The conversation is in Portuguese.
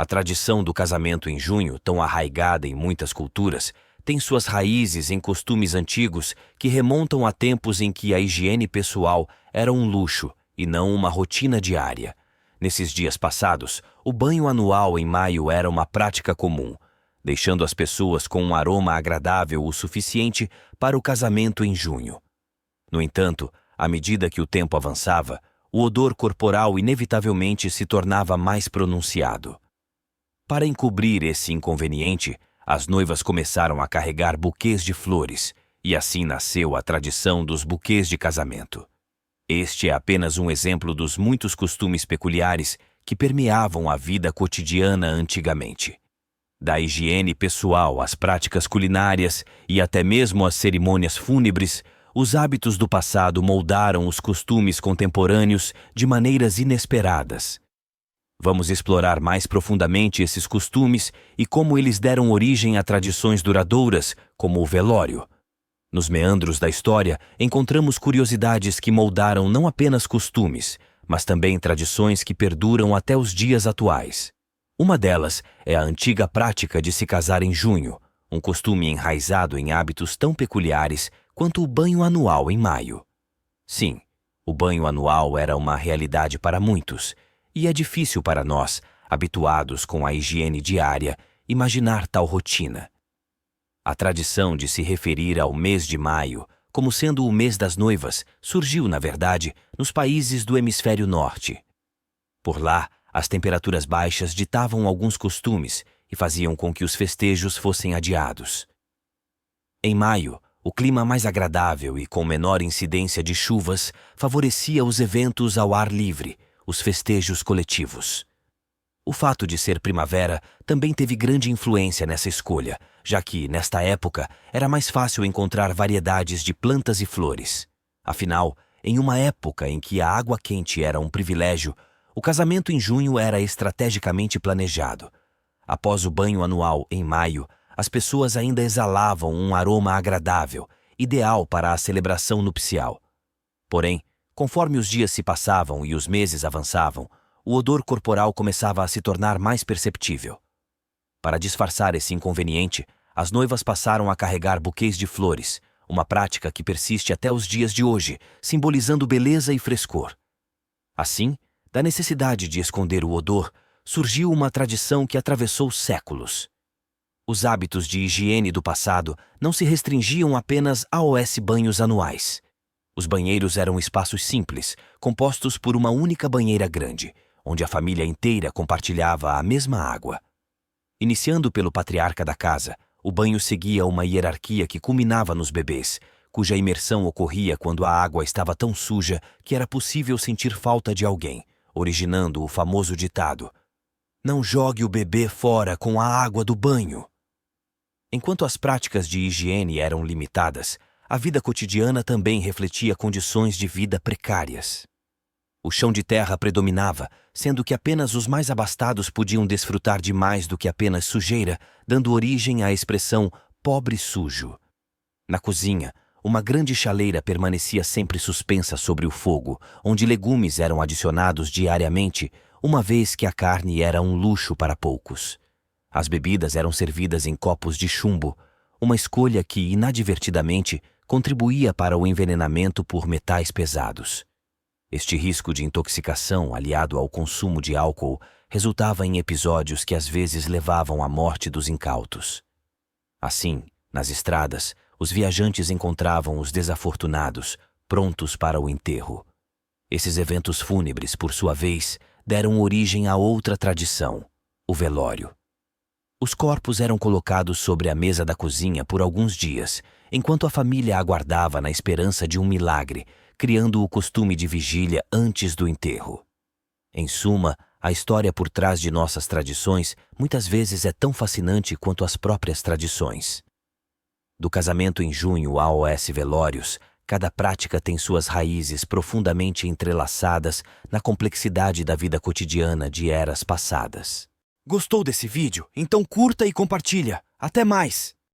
A tradição do casamento em junho, tão arraigada em muitas culturas, tem suas raízes em costumes antigos que remontam a tempos em que a higiene pessoal era um luxo e não uma rotina diária. Nesses dias passados, o banho anual em maio era uma prática comum, deixando as pessoas com um aroma agradável o suficiente para o casamento em junho. No entanto, à medida que o tempo avançava, o odor corporal inevitavelmente se tornava mais pronunciado. Para encobrir esse inconveniente, as noivas começaram a carregar buquês de flores, e assim nasceu a tradição dos buquês de casamento. Este é apenas um exemplo dos muitos costumes peculiares que permeavam a vida cotidiana antigamente. Da higiene pessoal às práticas culinárias e até mesmo às cerimônias fúnebres, os hábitos do passado moldaram os costumes contemporâneos de maneiras inesperadas. Vamos explorar mais profundamente esses costumes e como eles deram origem a tradições duradouras, como o velório. Nos meandros da história, encontramos curiosidades que moldaram não apenas costumes, mas também tradições que perduram até os dias atuais. Uma delas é a antiga prática de se casar em junho, um costume enraizado em hábitos tão peculiares quanto o banho anual em maio. Sim, o banho anual era uma realidade para muitos, e é difícil para nós, habituados com a higiene diária, imaginar tal rotina. A tradição de se referir ao mês de maio como sendo o mês das noivas surgiu, na verdade, nos países do hemisfério norte. Por lá, as temperaturas baixas ditavam alguns costumes e faziam com que os festejos fossem adiados. Em maio, o clima mais agradável e com menor incidência de chuvas favorecia os eventos ao ar livre, os festejos coletivos. O fato de ser primavera também teve grande influência nessa escolha, já que, nesta época, era mais fácil encontrar variedades de plantas e flores. Afinal, em uma época em que a água quente era um privilégio, o casamento em junho era estrategicamente planejado. Após o banho anual em maio, as pessoas ainda exalavam um aroma agradável, ideal para a celebração nupcial. Porém, conforme os dias se passavam e os meses avançavam, o odor corporal começava a se tornar mais perceptível. Para disfarçar esse inconveniente, as noivas passaram a carregar buquês de flores, uma prática que persiste até os dias de hoje, simbolizando beleza e frescor. Assim, da necessidade de esconder o odor, surgiu uma tradição que atravessou séculos. Os hábitos de higiene do passado não se restringiam apenas aos banhos anuais. Os banheiros eram espaços simples, compostos por uma única banheira grande, onde a família inteira compartilhava a mesma água. Iniciando pelo patriarca da casa, o banho seguia uma hierarquia que culminava nos bebês, cuja imersão ocorria quando a água estava tão suja que era possível sentir falta de alguém, originando o famoso ditado: "Não jogue o bebê fora com a água do banho". Enquanto as práticas de higiene eram limitadas, a vida cotidiana também refletia condições de vida precárias. O chão de terra predominava, sendo que apenas os mais abastados podiam desfrutar de mais do que apenas sujeira, dando origem à expressão pobre sujo. Na cozinha, uma grande chaleira permanecia sempre suspensa sobre o fogo, onde legumes eram adicionados diariamente, uma vez que a carne era um luxo para poucos. As bebidas eram servidas em copos de chumbo, uma escolha que, inadvertidamente, contribuía para o envenenamento por metais pesados. Este risco de intoxicação, aliado ao consumo de álcool, resultava em episódios que às vezes levavam à morte dos incautos. Assim, nas estradas, os viajantes encontravam os desafortunados, prontos para o enterro. Esses eventos fúnebres, por sua vez, deram origem a outra tradição, o velório. Os corpos eram colocados sobre a mesa da cozinha por alguns dias, enquanto a família aguardava na esperança de um milagre, criando o costume de vigília antes do enterro. Em suma, a história por trás de nossas tradições muitas vezes é tão fascinante quanto as próprias tradições. Do casamento em junho aos velórios, cada prática tem suas raízes profundamente entrelaçadas na complexidade da vida cotidiana de eras passadas. Gostou desse vídeo? Então curta e compartilha. Até mais!